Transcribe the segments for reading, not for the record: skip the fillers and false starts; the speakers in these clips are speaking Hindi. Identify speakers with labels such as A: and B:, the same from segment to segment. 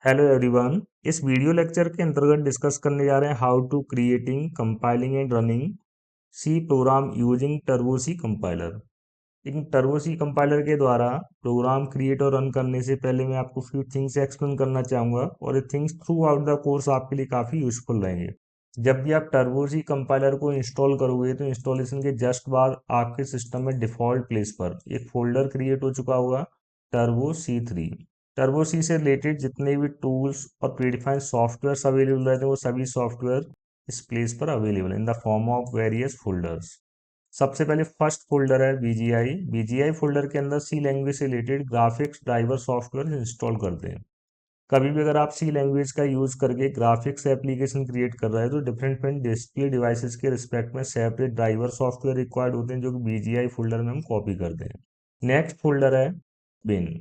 A: Hello everyone. इस वीडियो लेक्चर के अंतर्गत डिस्कस करने जा रहे हैं how to creating compiling and running C program using Turbo C compiler. इन टर्बो सी कंपाइलर के द्वारा प्रोग्राम क्रिएट और रन करने से पहले मैं आपको फ्यू थिंग्स एक्सप्लेन करना चाहूँगा और ये things through out the course आपके लिए काफ़ी यूजफुल रहेंगे। जब भी आप टर्बो सी कंपाइलर को इंस्टॉल करोगे तो इंस्टॉलेशन के जस्ट बाद आपके सिस्टम में डिफ़ॉल्ट प्लेस पर एक फोल्डर क्रिएट हो चुका होगा, टर्बो C3। टर्बो सी से रिलेटेड जितने भी टूल्स और प्रीडिफाइंड सॉफ्टवेयर अवेलेबल रहते हैं वो सभी सॉफ्टवेयर इस प्लेस पर available in the form of various folders. सबसे पहले फर्स्ट फोल्डर है बीजीआई। बीजीआई फोल्डर के अंदर सी लैंग्वेज से related graphics driver software install करते हैं। कभी भी अगर आप सी लैंग्वेज का यूज करके ग्राफिक्स एप्लीकेशन क्रिएट कर रहे हैं तो डिफरेंट डिफरेंट डिस्प्ले डिवाइसेस के रिस्पेक्ट में सेपरेट ड्राइवर सॉफ्टवेयर रिक्वायर्ड होते हैं जो कि बीजीआई फोल्डर में हम कॉपी करते हैं। नेक्स्ट फोल्डर है बिन।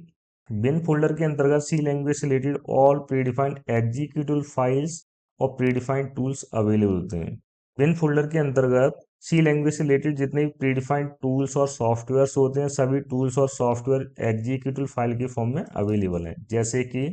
A: बिन फोल्डर के अंतर्गत सी लैंग्वेज से related all predefined executive files और प्रीडिफाइंड टूल्स अवेलेबल होते हैं। बिन फोल्डर के अंतर्गत सी लैंग्वेज से रिलेटेड जितने भी प्रीडिफाइंड टूल्स और सॉफ्टवेयर होते हैं सभी टूल्स और सॉफ्टवेयर एग्जीक्यूटिव फाइल के फॉर्म में अवेलेबल हैं, जैसे कि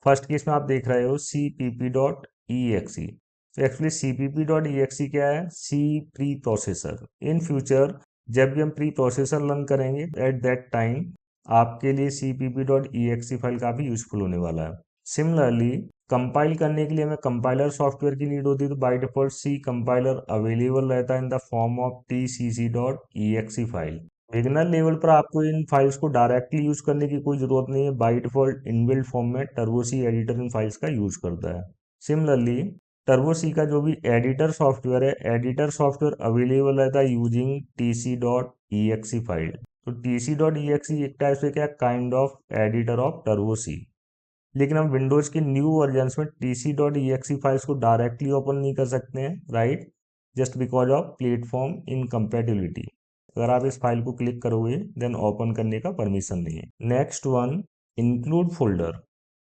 A: फर्स्ट केस में आप देख रहे हो सी पी पी डॉट ई एक्सी। तो actually C P P dot ई एक्सी क्या है? C preprocessor. In future जब भी हम प्री प्रोसेसर रन करेंगे एट दैट टाइम आपके लिए सी पी पी डॉट ई एक्सी फाइल काफ़ी यूजफुल होने वाला है। सिमिलरली कंपाइल करने के लिए हमें कंपाइलर सॉफ्टवेयर की नीड होती है, तो by default C compiler available रहता है in the form of T C C dot E XC file. Beginner level पर आपको इन फाइल्स को डायरेक्टली यूज करने की कोई जरूरत नहीं है। बाय डिफॉल्ट इनबिल्ट फॉर्म में टर्बोसी एडिटर इन फाइल्स का यूज करता है। सिमिलरली टर्बोसी का जो भी एडिटर सॉफ्टवेयर है, एडिटर सॉफ्टवेयर अवेलेबल रहता है यूजिंग टी सी डॉट ई एक्सी फाइल। तो टी सी डॉट ई एक्सी एक टाइप से क्या kind of editor of Turbo C. लेकिन हम विंडोज के न्यू वर्जन में टी सी डॉट ई एक्सी फाइल्स को डायरेक्टली ओपन नहीं कर सकते हैं, right, just because of platform incompatibility. अगर आप इस फाइल को क्लिक करोगे देन ओपन करने का परमिशन नहीं है। Next one, include folder.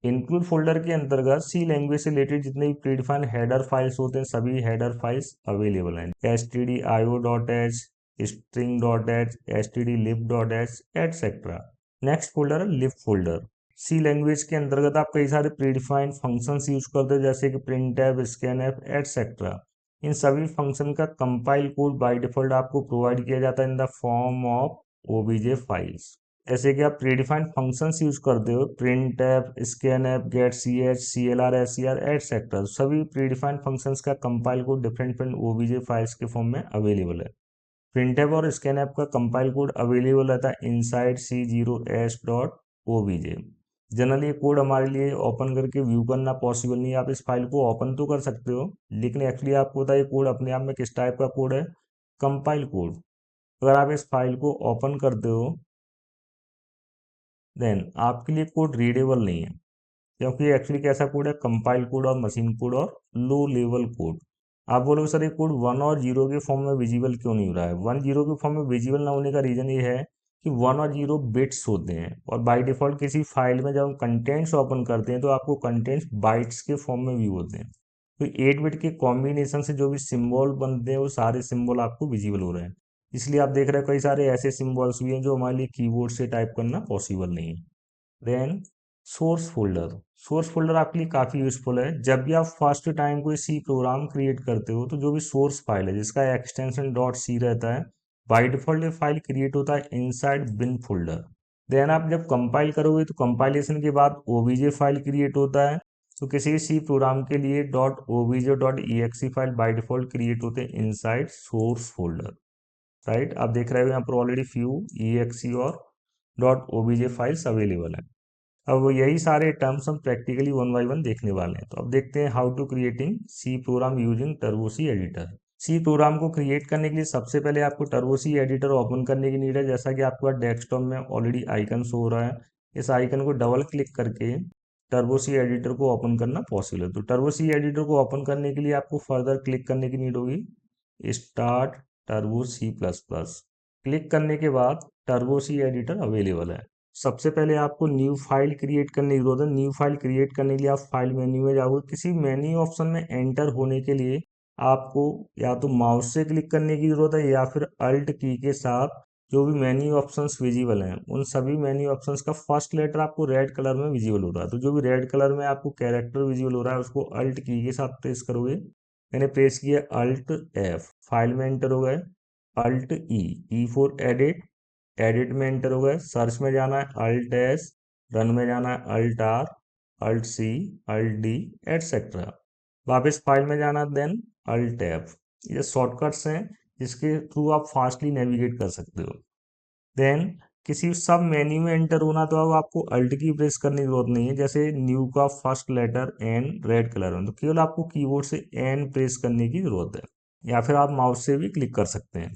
A: Include folder के अंतर्गत सी लैंग्वेज से रिलेटेड जितने भी प्रीडिफाइंड हेडर फाइल्स होते हैं सभी हेडर फाइल्स अवेलेबल हैं, S T D I O dot H, string dot H, S T D lib dot H etcetera. Next folder है लिब फोल्डर। सी लैंग्वेज के अंतर्गत आप कई सारे प्रीडिफाइंड फंक्शंस यूज करते हैं, जैसे कि print F, scan F etcetera. इन सभी फंक्शन का कंपाइल कोड बाय डिफॉल्ट आपको प्रोवाइड किया जाता है in the form of OBJ files. जैसे कि आप प्रीडिफाइंड फंक्शंस यूज करते हो, print F, scan F, get C H, C L R, S C R etcetera, सभी प्रीडिफाइंड फंक्शंस का compile code different different OBJ files के फॉर्म में अवेलेबल है। प्रिंट एफ और स्कैन एफ का कंपाइल कोड अवेलेबल रहता है inside C zero S dot O B J. Generally ये कोड हमारे लिए ओपन करके व्यू करना पॉसिबल नहीं है। आप इस फाइल को ओपन तो कर सकते हो, लेकिन एक्चुअली आपको पता है ये कोड अपने आप में किस टाइप का कोड है? Compile code. अगर आप इस फाइल को ओपन करते हो देन आपके लिए कोड रीडेबल नहीं है, क्योंकि ये एक्चुअली कैसा कोड है? कंपाइल कोड और मशीन कोड और लो लेवल कोड। आप बोलोगे सर ये कोड 1 और 0 के फॉर्म में विजिबल क्यों नहीं हो रहा है? 1 0 के फॉर्म में विजिबल ना होने का रीजन ये है कि 1 और 0 बिट्स होते हैं, और बाय डिफॉल्ट किसी फाइल में जब हम कंटेंट्स ओपन करते हैं तो आपको कंटेंट्स बाइट्स के फॉर्म में व्यू होते हैं। तो 8 बिट के कॉम्बिनेशन से जो भी सिंबल बनते हैं वो सारे सिंबल आपको विजिबल हो रहे हैं। इसलिए आप देख रहे हो कई सारे ऐसे सिंबल्स भी हैं जो हमारे लिए कीबोर्ड से टाइप करना पॉसिबल नहीं है। Then source folder. Source folder आपके लिए काफ़ी यूजफुल है। जब भी आप फर्स्ट टाइम कोई सी प्रोग्राम क्रिएट करते हो तो जो भी सोर्स फाइल है जिसका एक्सटेंशन डॉट सी रहता है, बाय डिफॉल्ट ये फाइल क्रिएट होता है इनसाइड बिन फोल्डर। देन आप जब कंपाइल करोगे तो कंपाइलेशन के बाद ओबीजे फाइल क्रिएट होता है। तो किसी सी प्रोग्राम के लिए dot O B J dot E XC file by default create होते हैं इनसाइड सोर्स फोल्डर, राइट। आप देख रहे हो यहाँ पर ऑलरेडी फ्यू ई एक्सी और डॉट ओबीजे फाइल्स अवेलेबल है। अब वो यही सारे टर्म्स हम प्रैक्टिकली वन बाय वन देखने वाले हैं। तो अब देखते हैं how to creating C program using Turbo C editor. C program को क्रिएट करने के लिए सबसे पहले आपको टर्बो सी एडिटर ओपन करने की नीड है। जैसा कि आपके पास डेस्कटॉप में ऑलरेडी आइकन शो हो रहा है, इस आइकन को डबल क्लिक करके टर्बो सी एडिटर को ओपन करना पॉसिबल है। तो टर्बो सी एडिटर को ओपन करने के लिए आपको फर्दर क्लिक करने की नीड होगी start Turbo C plus plus. Click करने के बाद टर्बो सी एडिटर अवेलेबल है। सबसे पहले आपको न्यू फाइल क्रिएट करने की जरूरत है। न्यू फाइल क्रिएट करने के लिए आप फाइल मेन्यू में जाओगे। किसी मेन्यू ऑप्शन में एंटर होने के लिए आपको या तो माउस से क्लिक करने की जरूरत है या फिर अल्ट की के साथ जो भी मेन्यू ऑप्शंस विजिबल हैं उन सभी मेन्यू ऑप्शंस का फर्स्ट लेटर आपको रेड कलर में विजिबल हो रहा है। तो जो भी रेड कलर में आपको कैरेक्टर विजिबल हो रहा है उसको अल्ट की के साथ प्रेस करोगे। मैंने प्रेस किया अल्ट एफ, फाइल में एंटर हो गए, Alt E, E for edit, edit में एंटर हो गए, सर्च में जाना है अल्ट एस, रन में जाना है Alt R, Alt C, Alt D, etcetera. वापस फाइल में जाना देन अल्ट एफ। ये शॉर्टकट्स हैं जिसके थ्रू आप फास्टली नेविगेट कर सकते हो। देन किसी सब मेन्यू में एंटर होना तो अब आपको अल्ट की प्रेस करने की जरूरत नहीं है। जैसे न्यू का first letter N red colour में, तो केवल आपको कीबोर्ड से एन प्रेस करने की जरूरत है, या फिर आप माउस से भी क्लिक कर सकते हैं।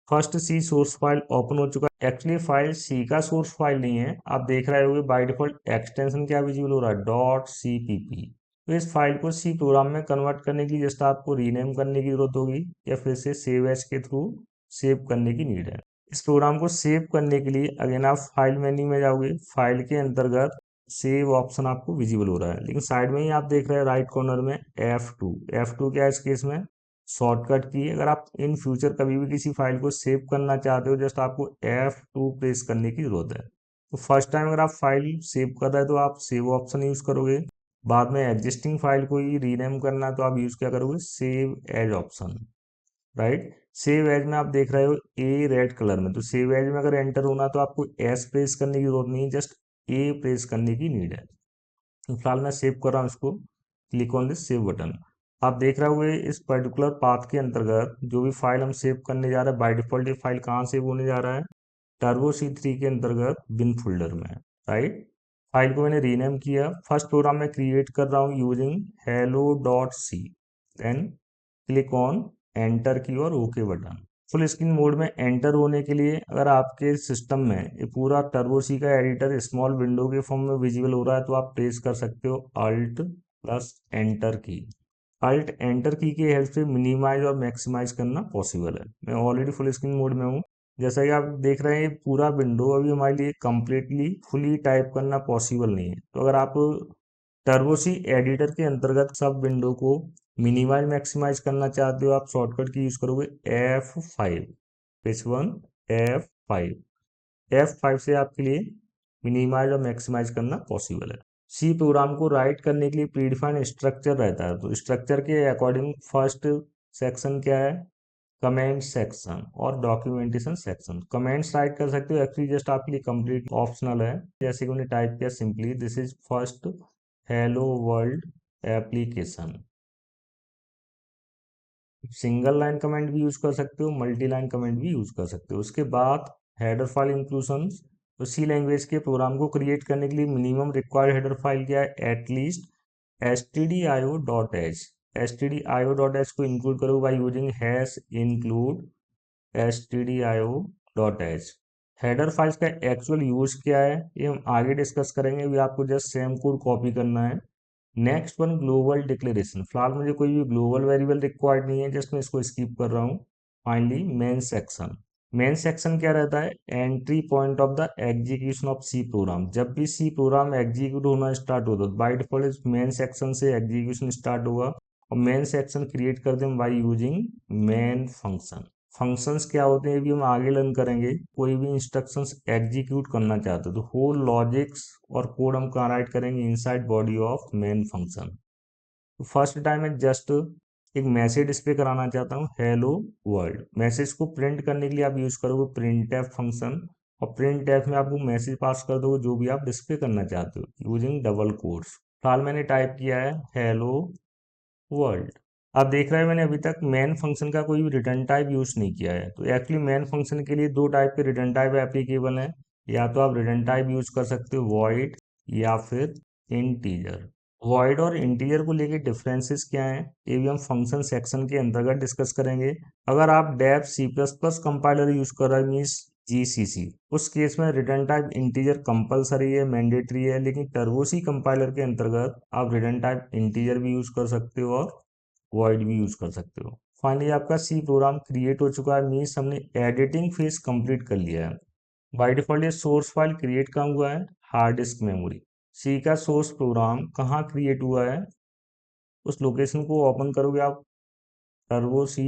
A: फर्स्ट सी सोर्स फाइल ओपन हो चुका है। एक्चुअली फाइल सी का सोर्स फाइल नहीं है, आप देख रहे होगे बाय डिफॉल्ट एक्सटेंशन क्या विजिबल हो रहा है, डॉट सीपीपी। तो इस फाइल को सी प्रोग्राम में कन्वर्ट करने के लिए जस्ट आपको रीनेम करने की जरूरत होगी, या फिर से सेव एज के थ्रू सेव करने की नीड है। इस प्रोग्राम को सेव करने के लिए अगेन आप फाइल मेन्यू में जाओगे, फाइल के अंतर्गत सेव ऑप्शन आपको विजिबल हो रहा है, लेकिन साइड में ही आप देख रहे हैं राइट कॉर्नर में F2। F2 क्या है इस केस में, शॉर्टकट की। अगर आप इन फ्यूचर कभी भी किसी फाइल को सेव करना चाहते हो जस्ट आपको F2 प्रेस करने की जरूरत है। तो फर्स्ट टाइम अगर आप फाइल सेव कर रहे हैं तो आप सेव ऑप्शन यूज करोगे, बाद में एग्जिस्टिंग फाइल को ही रीनेम करना है तो आप यूज क्या करोगे, save as option, right. Save as में आप देख रहे हो ए रेड कलर में, तो सेव एज में अगर एंटर होना तो आपको एस प्रेस करने की जरूरत नहीं है, जस्ट ए प्रेस करने की नीड है। तो फिलहाल मैं सेव कर रहा हूँ इसको, click on this save button. आप देख रहे होंगे इस पर्टिकुलर पाथ के अंतर्गत जो भी फाइल हम सेव करने जा रहे हैं, बाय डिफॉल्ट ये फाइल कहाँ सेव होने जा रहा है, टर्बो C3 के अंतर्गत बिन फोल्डर में, राइट। फाइल को मैंने रीनेम किया। फर्स्ट प्रोग्राम मैं क्रिएट कर रहा हूँ using hello.c, then click on enter key और okay button. Full screen mode में एंटर होने के लिए अगर आपके सिस्टम में ये पूरा टर्बो सी का एडिटर स्मॉल विंडो के फॉर्म में विजिबल हो रहा है तो आप प्रेस कर सकते हो अल्ट प्लस एंटर की। अल्ट एंटर की हेल्प से मिनिमाइज और मैक्सिमाइज करना पॉसिबल है। मैं ऑलरेडी फुल स्क्रीन मोड में हूँ, जैसा कि आप देख रहे हैं ये पूरा विंडो अभी हमारे लिए कंप्लीटली फुली टाइप करना पॉसिबल नहीं है। तो अगर आप टर्बोसी एडिटर के अंतर्गत सब विंडो को मिनिमाइज मैक्सिमाइज करना चाहते हो, आप शॉर्टकट की यूज करोगे F5, page one F5। F5 से आपके लिए मिनिमाइज और मैक्सिमाइज करना पॉसिबल है। सी प्रोग्राम को राइट करने के लिए प्रीडिफाइंड स्ट्रक्चर रहता है, तो स्ट्रक्चर के अकॉर्डिंग फर्स्ट सेक्शन क्या है, कमेंट सेक्शन और डॉक्यूमेंटेशन सेक्शन। कमेंट्स राइट कर सकते हो, एक्चुअली जस्ट आपके लिए कंप्लीट ऑप्शनल है। जैसे कि उन्हें टाइप किया simply this is first hello world application. Single line comment भी यूज कर सकते हो, मल्टी लाइन कमेंट भी यूज कर सकते हो। उसके बाद हेडर फाइल इंक्लूजन। तो सी लैंग्वेज के प्रोग्राम को क्रिएट करने के लिए मिनिमम रिक्वायर्ड हेडर फाइल क्या है, एटलीस्ट stdio.h। stdio.h को इंक्लूड करो by using hash include stdio.h। Header files का एक्चुअल यूज क्या है ये हम आगे डिस्कस करेंगे, अभी आपको जस्ट सेम कोड कॉपी करना है। Next one global declaration. फिलहाल मुझे कोई भी ग्लोबल वेरिएबल रिक्वायर्ड नहीं है, जस्ट मैं इसको स्किप कर रहा हूँ। Finally main section. Main section क्या रहता है, entry point of the execution of C program. जब भी सी प्रोग्राम एग्जीक्यूट होना स्टार्ट होता है बाय डिफॉल्ट मेन सेक्शन से एग्जीक्यूशन स्टार्ट होगा, और मेन सेक्शन क्रिएट कर दें by using main function. Functions क्या होते हैं ये भी हम आगे लर्न करेंगे। कोई भी इंस्ट्रक्शंस एग्जीक्यूट करना चाहते हो तो होल लॉजिक्स और कोड हम कहाँ राइट करेंगे, inside body of main function. तो फर्स्ट टाइम मैं जस्ट एक मैसेज डिस्प्ले कराना चाहता हूँ हेलो वर्ल्ड। मैसेज को प्रिंट करने के लिए आप यूज करोगे प्रिंट एफ फंक्शन, और प्रिंट एफ में आपको मैसेज पास कर दोगे जो भी आप डिस्प्ले करना चाहते हो यूजिंग डबल कोट्स। फिलहाल मैंने टाइप किया है हेलो वर्ल्ड। आप देख रहे हैं मैंने अभी तक मेन फंक्शन का कोई भी रिटर्न टाइप यूज नहीं किया है। तो एक्चुअली मेन फंक्शन के लिए दो टाइप के रिटर्न टाइप एप्लीकेबल हैं, या तो आप रिटर्न टाइप यूज कर सकते हो वॉइड या फिर इंटीजर। वॉइड और इंटीजर को लेके डिफरेंसेस क्या हैं ये भी हम फंक्शन सेक्शन के अंतर्गत डिस्कस करेंगे। अगर आप Dev C plus plus compiler use कर रहे हैं मीन्स जीसीसी, उस केस में रिटर्न टाइप इंटीजर कंपलसरी है, मैंडेटरी है, लेकिन टर्बोसी कंपाइलर के अंतर्गत आप रिटर्न टाइप इंटीजर भी यूज कर सकते हो और वॉइड भी यूज कर सकते हो। फाइनली आपका सी प्रोग्राम क्रिएट हो चुका है, मीन्स हमने एडिटिंग फेज कंप्लीट कर लिया है। बाय डिफॉल्ट ये सोर्स फाइल क्रिएट कहाँ हुआ है, हार्ड डिस्क मेमोरी। सी का सोर्स प्रोग्राम कहाँ क्रिएट हुआ है, उस लोकेशन को ओपन करोगे आप टर्बो सी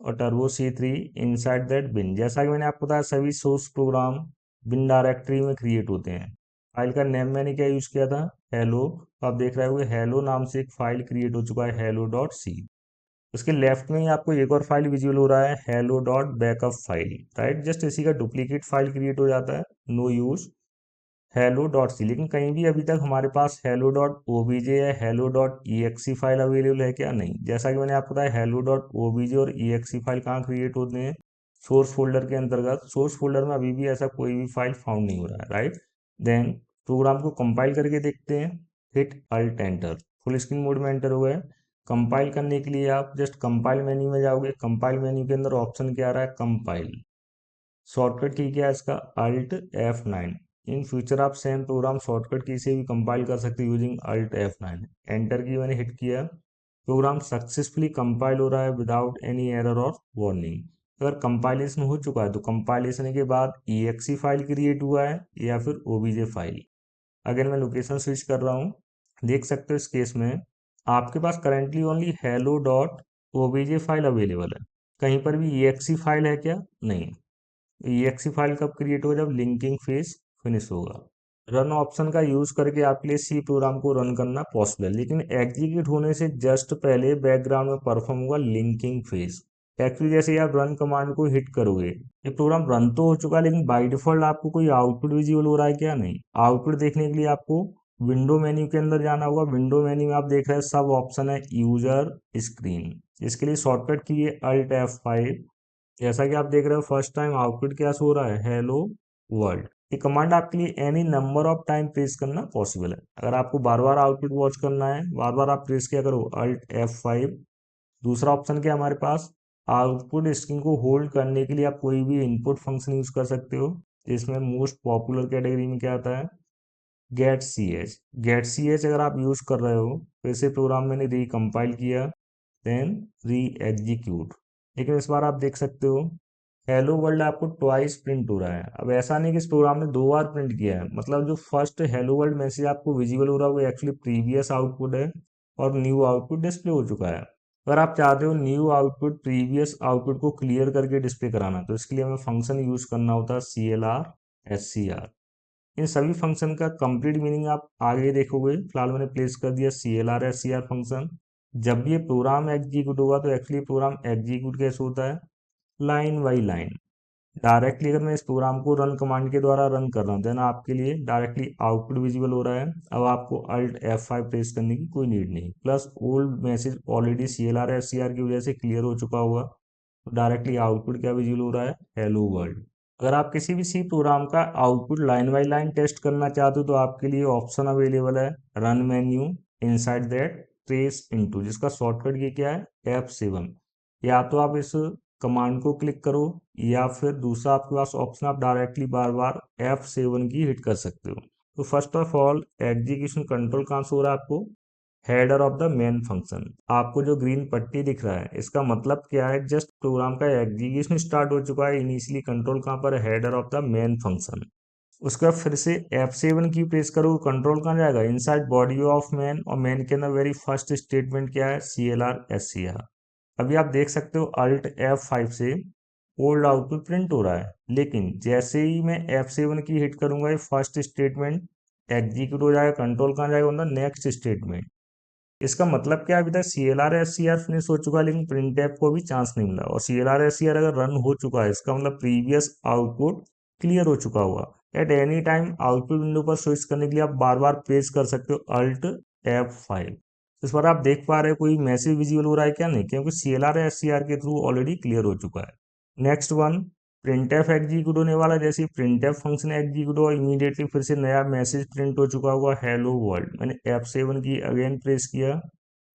A: और टर्बो C3 इनसाइड दैट बिन। जैसा कि मैंने आपको बताया सभी सोर्स प्रोग्राम बिन डायरेक्टरी में क्रिएट होते हैं। फाइल का नेम मैंने क्या यूज किया था, हेलो। तो आप देख रहे होंगे हेलो नाम से एक फाइल क्रिएट हो चुका है, हेलो डॉट सी। उसके लेफ्ट में ही आपको एक और फाइल विजुअल हो रहा है, hello dot backup file, right. Just इसी का डुप्लीकेट फाइल क्रिएट हो जाता है, no use hello dot C. लेकिन कहीं भी अभी तक हमारे पास हेलो डॉट ओबीजे या hello dot E X E file available है क्या, नहीं। जैसा कि मैंने आपको बताया हेलो डॉट ओबीजे और ईएक्सी फाइल कहाँ क्रिएट होते हैं, सोर्स फोल्डर के अंतर्गत। सोर्स फोल्डर में अभी भी ऐसा कोई भी फाइल फाउंड नहीं हो रहा है, राइट। देन प्रोग्राम को कंपाइल करके देखते हैं, hit Alt enter. Full screen mode में एंटर हो गए। कंपाइल करने के लिए आप जस्ट कंपाइल मेन्यू में जाओगे। कंपाइल मेन्यू के अंदर ऑप्शन क्या आ रहा है, कंपाइल। शॉर्टकट की क्या है इसका, अल्ट F9। इन फ्यूचर आप सेम प्रोग्राम शॉर्टकट की से भी कंपाइल कर सकते हो यूजिंग अल्ट F9। एंटर की मैंने हिट किया, प्रोग्राम सक्सेसफुली कंपाइल हो रहा है विदाउट एनी एरर और वार्निंग। अगर कंपाइलेशन हो चुका है तो कंपाइलेशन के बाद exe फाइल क्रिएट हुआ है या फिर obj फाइल। अगर मैं लोकेशन स्विच कर रहा हूँ, देख सकते हो इस केस में आपके पास currently only hello dot obj file available है। कहीं पर भी exe फाइल है क्या, नहीं। exe फाइल कब क्रिएट होगा, जब लिंकिंग फेज फिनिश होगा। रन ऑप्शन का यूज करके आपके लिए सी प्रोग्राम को रन करना पॉसिबल है, लेकिन एग्जीक्यूट होने से जस्ट पहले बैकग्राउंड में परफॉर्म होगा लिंकिंग फेज। एक्चुअली जैसे ही आप रन कमांड को हिट करोगे, ये प्रोग्राम रन तो हो चुका है, लेकिन बाय डिफॉल्ट आपको कोई आउटपुट विजिबल हो रहा है क्या, नहीं। आउटपुट देखने के लिए आपको विंडो मेन्यू के अंदर जाना होगा। विंडो मेन्यू में आप देख रहे हैं सब ऑप्शन है यूजर स्क्रीन। इसके लिए शॉर्टकट की है अल्ट F5। जैसा कि आप देख रहे हो फर्स्ट टाइम आउटपुट क्या शो हो रहा है, हेलो वर्ल्ड। ये कमांड आपके लिए any number of time press करना पॉसिबल है। अगर आपको बार बार आउटपुट वॉच करना है, बार बार आप प्रेस किया करो अल्ट F5। दूसरा ऑप्शन क्या है हमारे पास, आउटपुट स्क्रीन को होल्ड करने के लिए आप कोई भी इनपुट फंक्शन यूज कर सकते हो। इसमें मोस्ट पॉपुलर कैटेगरी में क्या आता है, get C H. Get C H अगर आप यूज कर रहे हो तो इसे प्रोग्राम मैंने रिकम्पाइल किया, देन री एग्जीक्यूट। लेकिन इस बार आप देख सकते हो हेलो वर्ल्ड आपको ट्वाइस प्रिंट हो रहा है। अब ऐसा नहीं कि इस प्रोग्राम ने 2 बार प्रिंट किया है, मतलब जो फर्स्ट हेलो वर्ल्ड मैसेज आपको विजिबल हो रहा है वो एक्चुअली प्रीवियस आउटपुट है और न्यू आउटपुट डिस्प्ले हो चुका है। अगर आप चाहते हो न्यू आउटपुट प्रीवियस आउटपुट को क्लियर करके डिस्प्ले कराना, तो इसके लिए हमें फंक्शन यूज करना होता है CLR SCR। इन सभी फंक्शन का कंप्लीट मीनिंग आप आगे देखोगे, फिलहाल मैंने प्लेस कर दिया CLR SCR फंक्शन। जब भी ये प्रोग्राम एग्जीक्यूट होगा तो एक्चुअली प्रोग्राम एग्जीक्यूट कैसे होता है, लाइन बाई लाइन। डायरेक्टली अगर मैं इस प्रोग्राम को रन कमांड के द्वारा रन कर रहा हूँ, देन आपके लिए डायरेक्टली आउटपुट विजिबल हो रहा है। अब आपको अल्ट F5 प्रेस करने की कोई नीड नहीं, plus old message already CLR SCR की वजह से क्लियर हो चुका होगा। तो डायरेक्टली आउटपुट क्या विजिबल हो रहा है, हेलो वर्ल्ड। अगर आप किसी भी सी प्रोग्राम का output line by line test करना चाहते हो तो आपके लिए ऑप्शन अवेलेबल है, run menu, inside that trace into, जिसका शॉर्टकट ये क्या है, F7। या तो आप इस कमांड को क्लिक करो या फिर दूसरा आपके पास ऑप्शन, आप डायरेक्टली बार बार F7 की हिट कर सकते हो। तो first of all execution control कहाँ से हो रहा है आपको, header of the main function. आपको जो ग्रीन पट्टी दिख रहा है इसका मतलब क्या है, जस्ट प्रोग्राम का एग्जीक्यूशन स्टार्ट हो चुका है। इनिशियली कंट्रोल कहाँ पर है, header of the main function. उसके बाद फिर से F7 की प्रेस करो, कंट्रोल कहाँ जाएगा, इनसाइड बॉडी ऑफ मैन, और मैन के अंदर वेरी फर्स्ट स्टेटमेंट क्या है, CLR SCR। अभी आप देख सकते हो अल्ट F5 से ओल्ड आउटपुट प्रिंट हो रहा है, लेकिन जैसे ही मैं F7 की हिट करूंगा ये फर्स्ट स्टेटमेंट एग्जीक्यूट हो जाएगा। कंट्रोल कहाँ जाएगा, ऑन द नेक्स्ट स्टेटमेंट। इसका मतलब क्या, अभी तक CLR SCR फिनिश हो चुका है लेकिन प्रिंट टैब को भी चांस नहीं मिला, और CLR SCR अगर रन हो चुका है इसका मतलब प्रीवियस आउटपुट क्लियर हो चुका हुआ। At any time output window पर स्विच करने के लिए आप बार बार प्रेस कर सकते हो अल्ट F5। इस बार आप देख पा रहे हो कोई मैसेज विजिबल हो रहा है क्या, नहीं, क्योंकि CLR SCR के थ्रू ऑलरेडी क्लियर हो चुका है। नेक्स्ट वन, प्रिंटफ एग्जीक्यूट होने वाला है। जैसे प्रिंटफ फंक्शन एग्जीक्यूट हुआ इमीडिएटली फिर से नया मैसेज प्रिंट हो चुका होगा, हेलो वर्ल्ड। मैंने F7 की अगेन प्रेस किया,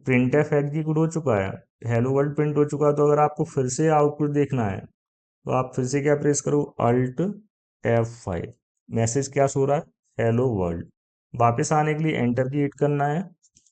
A: प्रिंटफ एग्जीक्यूट हो चुका है, हेलो वर्ल्ड प्रिंट हो चुका है। तो अगर आपको फिर से आउटपुट देखना है तो आप फिर से क्या प्रेस करो, अल्ट F5। मैसेज क्या सो रहा है, हेलो वर्ल्ड। वापस आने के लिए एंटर की हिट करना है।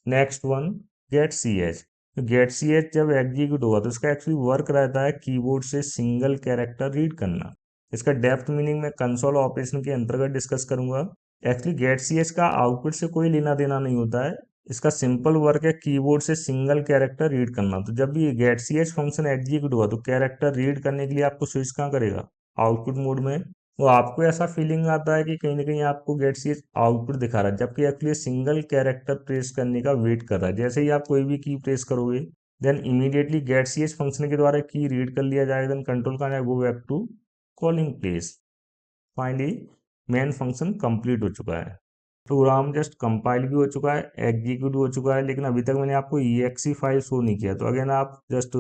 A: Next one, get C H. तो गेट सी एच जब एग्जीक्यूट होगा तो इसका एक्चुअली वर्क रहता है कीबोर्ड से सिंगल कैरेक्टर रीड करना। इसका डेप्थ मीनिंग मैं कंसोल ऑपरेशन के अंतर्गत डिस्कस करूंगा। एक्चुअली गेट सी एच का आउटपुट से कोई लेना देना नहीं होता है, इसका सिंपल वर्क है कीबोर्ड से सिंगल कैरेक्टर रीड करना। तो जब भी get C H function execute हुआ तो कैरेक्टर रीड करने के लिए आपको स्विच कहाँ करेगा, आउटपुट मोड में। तो आपको ऐसा फीलिंग आता है कि कहीं ना कहीं आपको गेट सी एच आउटपुट दिखा रहा है, जबकि एक्चुअली सिंगल कैरेक्टर प्रेस करने का वेट कर रहा है। जैसे ही आप कोई भी की प्रेस करोगे then immediately get C H function के द्वारा की रीड कर लिया जाएगा। देन कंट्रोल का go back to calling place. Finally main function complete हो चुका है, प्रोग्राम जस्ट कंपाइल भी हो चुका है, एग्जीक्यूट हो चुका है, लेकिन अभी तक मैंने आपको exe फाइल शो नहीं किया। तो अगेन आप जस्ट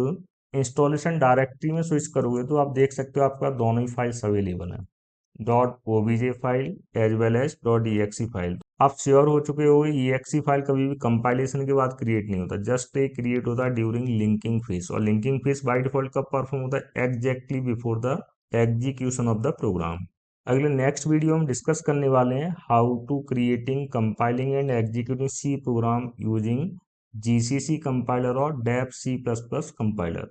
A: इंस्टॉलेशन डायरेक्टरी में स्विच करोगे तो आप देख सकते हो आपका दोनों ही फाइल्स अवेलेबल है, dot O B J file as well as dot exe file. आप श्योर हो चुके होगे exe फाइल कभी भी कंपाइलेशन के बाद क्रिएट नहीं होता, जस्ट एक क्रिएट होता है ड्यूरिंग लिंकिंग फेज। और लिंकिंग फेज बाय डिफॉल्ट कब परफॉर्म होता है, exactly before the execution of the program. अगले नेक्स्ट वीडियो हम डिस्कस करने वाले हैं how to creating compiling and executing C program using GCC compiler और Dev C plus plus compiler.